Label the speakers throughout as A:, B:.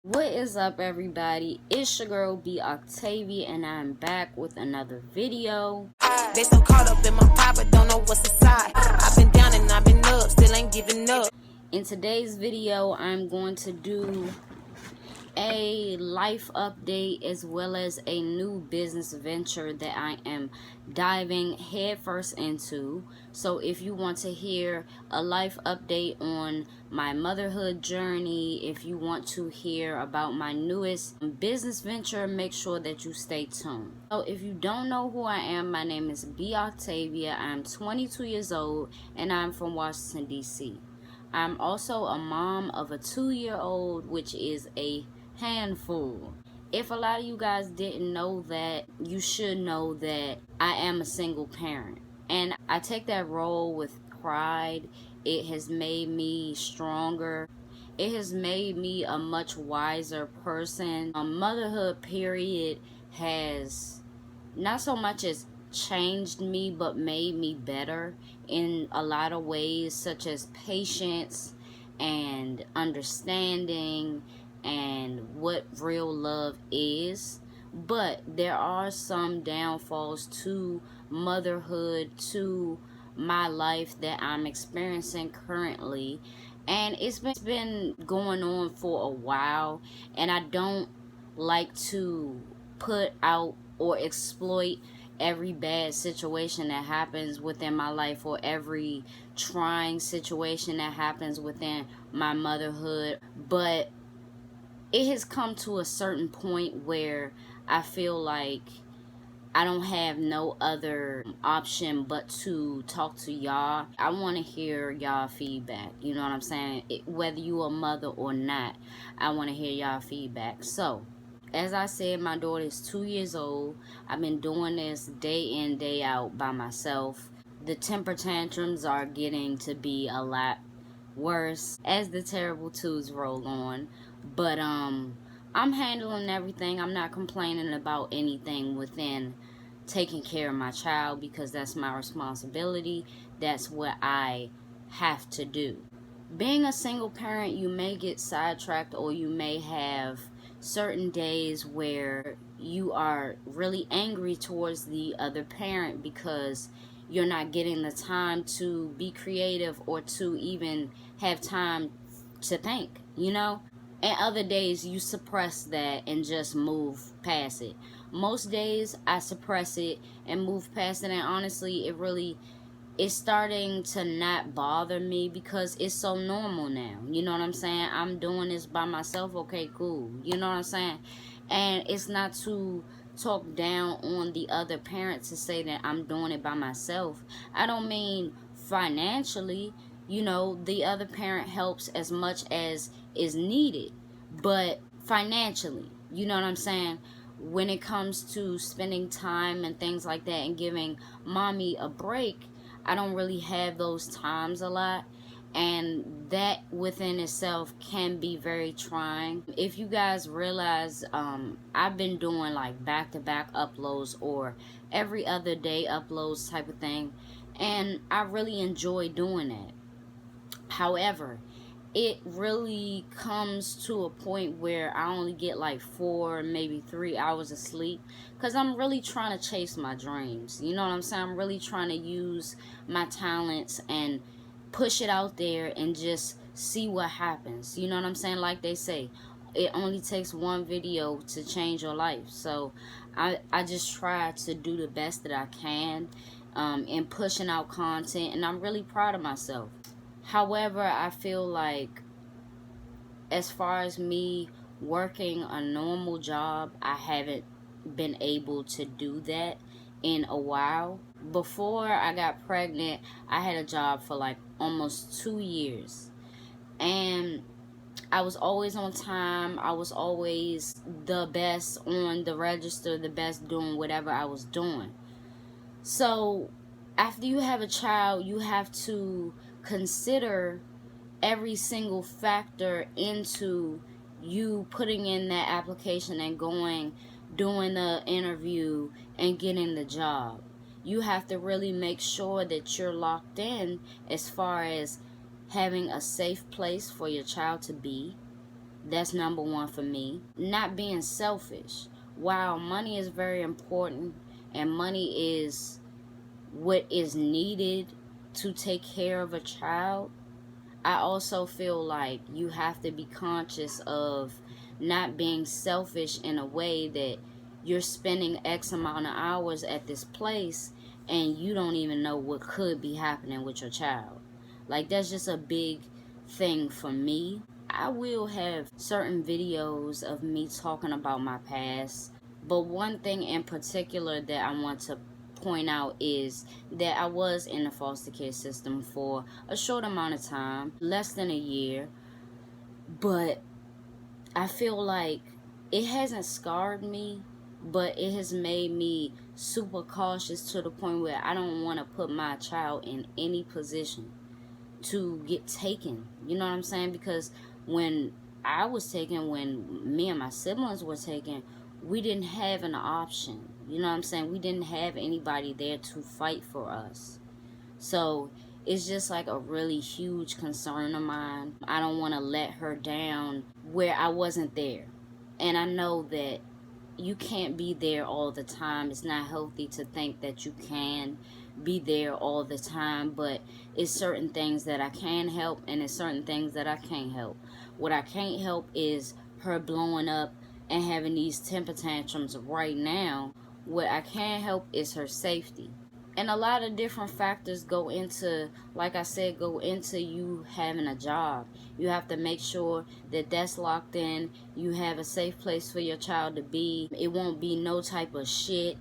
A: What is up, everybody? It's your girl B Octavia, and I'm back with another video.
B: They so caught up in my pride, but don't know what's inside. I've been down and I've been up, still ain't giving up.
A: In today's video, I'm going to do a life update as well as a new business venture that I am diving headfirst into. So if you want to hear a life update on my motherhood journey, if you want to hear about my newest business venture, make sure that you stay tuned. So if you don't know who I am, my name is B Octavia. I'm 22 years old and I'm from Washington, D.C. I'm also a mom of a 2-year-old, which is a handful. If a lot of you guys didn't know that, you should know that I am a single parent, and I take that role with pride. It has made me stronger. It has made me a much wiser person. Motherhood period has not so much as changed me, but made me better in a lot of ways, such as patience and understanding and what real love is. But there are some downfalls to motherhood, to my life that I'm experiencing currently, and it's been going on for a while, and I don't like to put out or exploit every bad situation that happens within my life, or every trying situation that happens within my motherhood. But it has come to a certain point where I feel like I don't have no other option but to talk to y'all. I want to hear y'all feedback. You know what I'm saying? Whether you a mother or not, I want to hear y'all feedback. So, as I said, my daughter is 2 years old. I've been doing this day in, day out by myself. The temper tantrums are getting to be a lot worse as the terrible twos roll on. But I'm handling everything. I'm not complaining about anything within taking care of my child, because that's my responsibility. That's what I have to do. Being a single parent, you may get sidetracked, or you may have certain days where you are really angry towards the other parent because you're not getting the time to be creative or to even have time to think, you know? And other days you suppress that and just move past it. Most days I suppress it and move past it, and honestly, it's starting to not bother me because it's so normal now. You know what I'm saying? I'm doing this by myself. Okay, cool. You know what I'm saying? And it's not to talk down on the other parent to say that I'm doing it by myself. I don't mean financially. You know, the other parent helps as much as is needed, but financially, you know what I'm saying? When it comes to spending time and things like that and giving mommy a break, I don't really have those times a lot, and that within itself can be very trying. If you guys realize, I've been doing like back-to-back uploads or every other day uploads type of thing, and I really enjoy doing that. However, it really comes to a point where I only get like 4, maybe 3 hours of sleep, because I'm really trying to chase my dreams. You know what I'm saying? I'm really trying to use my talents and push it out there and just see what happens. You know what I'm saying? Like they say, it only takes one video to change your life. So I just try to do the best that I can in pushing out content, and I'm really proud of myself. However, I feel like as far as me working a normal job, I haven't been able to do that in a while. Before I got pregnant, I had a job for like almost 2 years. And I was always on time. I was always the best on the register, the best doing whatever I was doing. So after you have a child, you have to consider every single factor into you putting in that application and doing the interview and getting the job. You have to really make sure that you're locked in as far as having a safe place for your child to be, That's number one for me. Not being selfish. While money is very important and money is what is needed to take care of a child, I also feel like you have to be conscious of not being selfish in a way that you're spending X amount of hours at this place and you don't even know what could be happening with your child. Like, that's just a big thing for me. I will have certain videos of me talking about my past, but one thing in particular that I want to point out is that I was in the foster care system for a short amount of time, less than a year, but I feel like it hasn't scarred me, but it has made me super cautious to the point where I don't want to put my child in any position to get taken. You know what I'm saying? Because when I was taken, when me and my siblings were taken, we didn't have an option. You know what I'm saying? We didn't have anybody there to fight for us. So it's just like a really huge concern of mine. I don't want to let her down where I wasn't there. And I know that you can't be there all the time. It's not healthy to think that you can be there all the time, but it's certain things that I can help and it's certain things that I can't help. What I can't help is her blowing up and having these temper tantrums right now. What I can help is her safety. And a lot of different factors go into, like I said, go into you having a job. You have to make sure that that's locked in. You have a safe place for your child to be. It won't be no type of shit,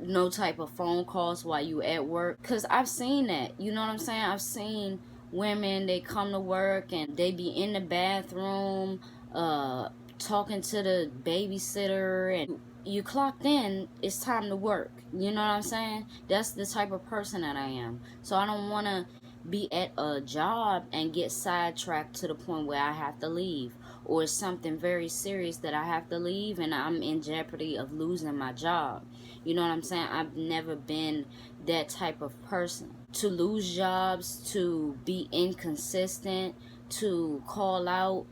A: no type of phone calls while you at work. Because I've seen that. You know what I'm saying? I've seen women, they come to work and they be in the bathroom, talking to the babysitter, and you clocked in, it's time to work. You know what I'm saying? That's the type of person that I am. So I don't want to be at a job and get sidetracked to the point where I have to leave, or it's something very serious that I have to leave and I'm in jeopardy of losing my job. You know what I'm saying? I've never been that type of person. To lose jobs, to be inconsistent, to call out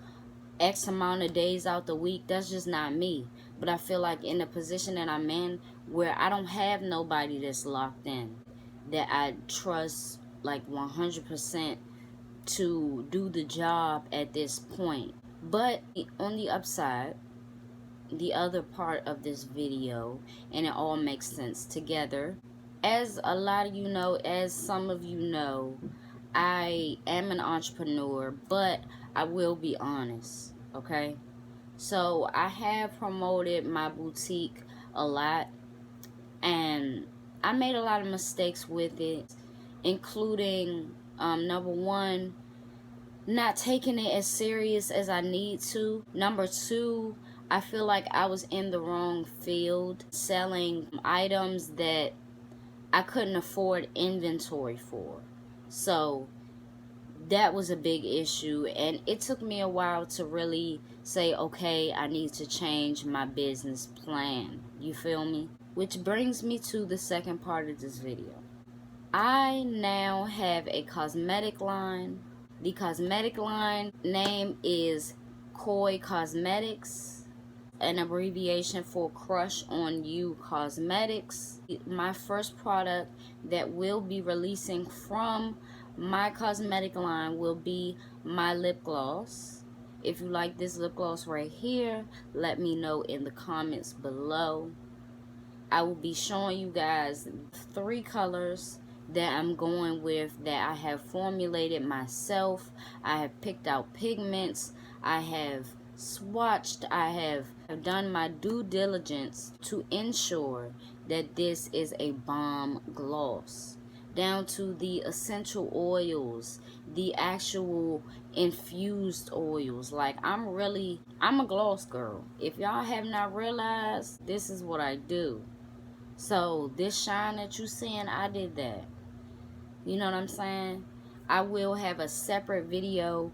A: X amount of days out the week, that's just not me. But I feel like in the position that I'm in, where I don't have nobody that's locked in, that I trust like 100% to do the job at this point. But on the upside, the other part of this video, and it all makes sense together, as a lot of you know, as some of you know, I am an entrepreneur, but I will be honest, okay? So I have promoted my boutique a lot, and I made a lot of mistakes with it, including number one, not taking it as serious as I need to. Number two, I feel like I was in the wrong field, selling items that I couldn't afford inventory for. So that was a big issue, and it took me a while to really say, okay, I need to change my business plan. You feel me? Which brings me to the second part of this video. I now have a cosmetic line. The cosmetic line name is Koi Cosmetics, an abbreviation for Crush on You Cosmetics. My first product that will be releasing from my cosmetic line will be my lip gloss. If you like this lip gloss right here, let me know in the comments below. I will be showing you guys 3 colors that I'm going with, that I have formulated myself. I have picked out pigments, I have swatched, I have done my due diligence to ensure that this is a bomb gloss, down to the essential oils, the actual infused oils. Like, I'm a gloss girl. If y'all have not realized, this is what I do. So this shine that you seeing, I did that. You know what I'm saying? I will have a separate video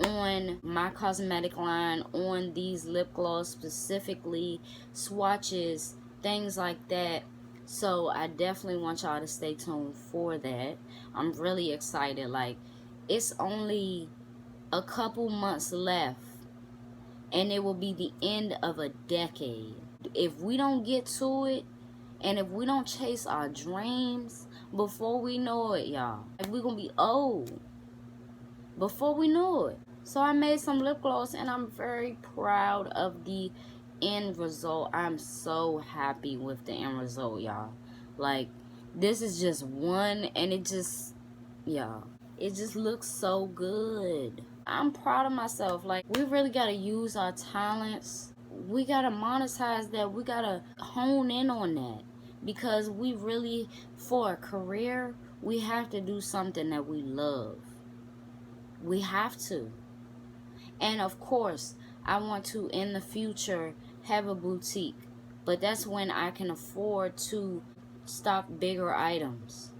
A: on my cosmetic line, on these lip gloss specifically, swatches, things like that. So I definitely want y'all to stay tuned for that. I'm really excited. Like, it's only a couple months left and it will be the end of a decade. If we don't get to it, and if we don't chase our dreams, before we know it, y'all, we're gonna be old before we know it. So I made some lip gloss, and I'm very proud of the end result. I'm so happy with the end result, y'all. Like, this is just one, and it just, y'all, it just looks so good. I'm proud of myself. Like, we really gotta use our talents. We gotta monetize that. We gotta hone in on that, because we really, for a career, we have to do something that we love. We have to. And of course, I want to, in the future, have a boutique. But that's when I can afford to stock bigger items.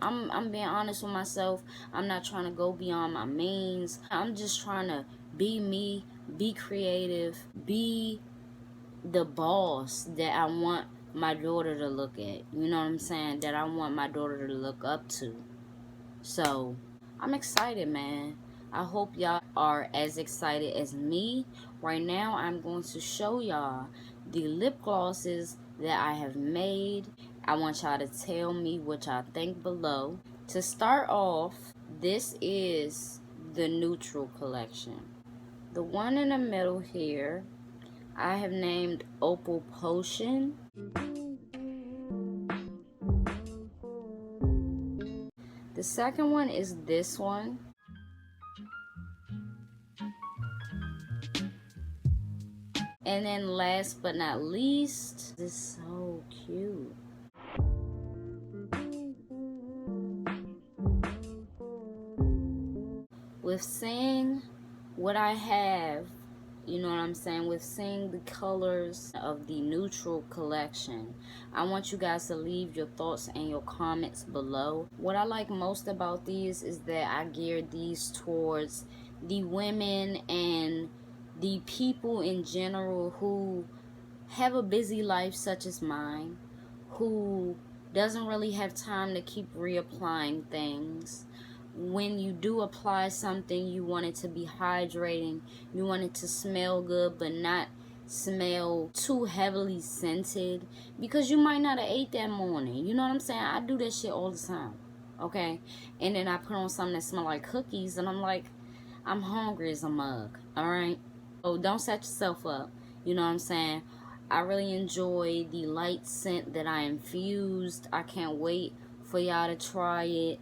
A: I'm being honest with myself. I'm not trying to go beyond my means. I'm just trying to be me, be creative, be the boss that I want my daughter to look at. You know what I'm saying? That I want my daughter to look up to. So, I'm excited, man. I hope y'all are as excited as me. Right now, I'm going to show y'all the lip glosses that I have made. I want y'all to tell me what y'all think below. To start off, this is the neutral collection. The one in the middle here, I have named Opal Potion. The second one is this one. And then last but not least, this is so cute. With seeing what I have, you know what I'm saying, with seeing the colors of the neutral collection, I want you guys to leave your thoughts and your comments below. What I like most about these is that I geared these towards the women and the people in general who have a busy life such as mine, who doesn't really have time to keep reapplying things. When you do apply something, you want it to be hydrating, you want it to smell good but not smell too heavily scented, because you might not have ate that morning. You know what I'm saying? I do that shit all the time, okay? And then I put on something that smell like cookies, and I'm like, I'm hungry as a mug, alright? So don't set yourself up, you know what I'm saying? I really enjoy the light scent that I infused. I can't wait for y'all to try it.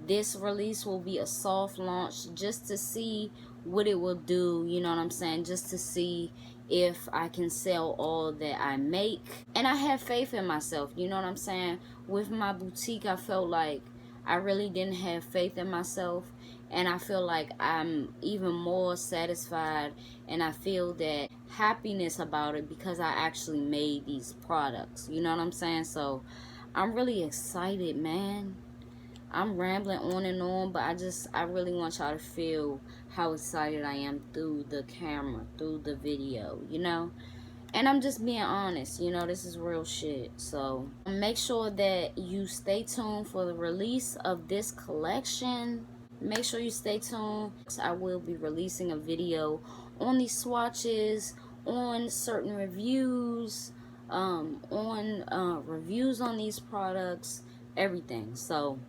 A: This release will be a soft launch just to see what it will do, you know what I'm saying? Just to see if I can sell all that I make. And I have faith in myself, you know what I'm saying? With my boutique, I felt like I really didn't have faith in myself. And I feel like I'm even more satisfied, and I feel that happiness about it because I actually made these products. You know what I'm saying? So I'm really excited, man. I'm rambling on and on, but I really want y'all to feel how excited I am through the camera, through the video, you know? And I'm just being honest, you know, this is real shit. So make sure that you stay tuned for the release of this collection. Make sure you stay tuned. I will be releasing a video on these swatches, on certain reviews, on reviews on these products, everything. So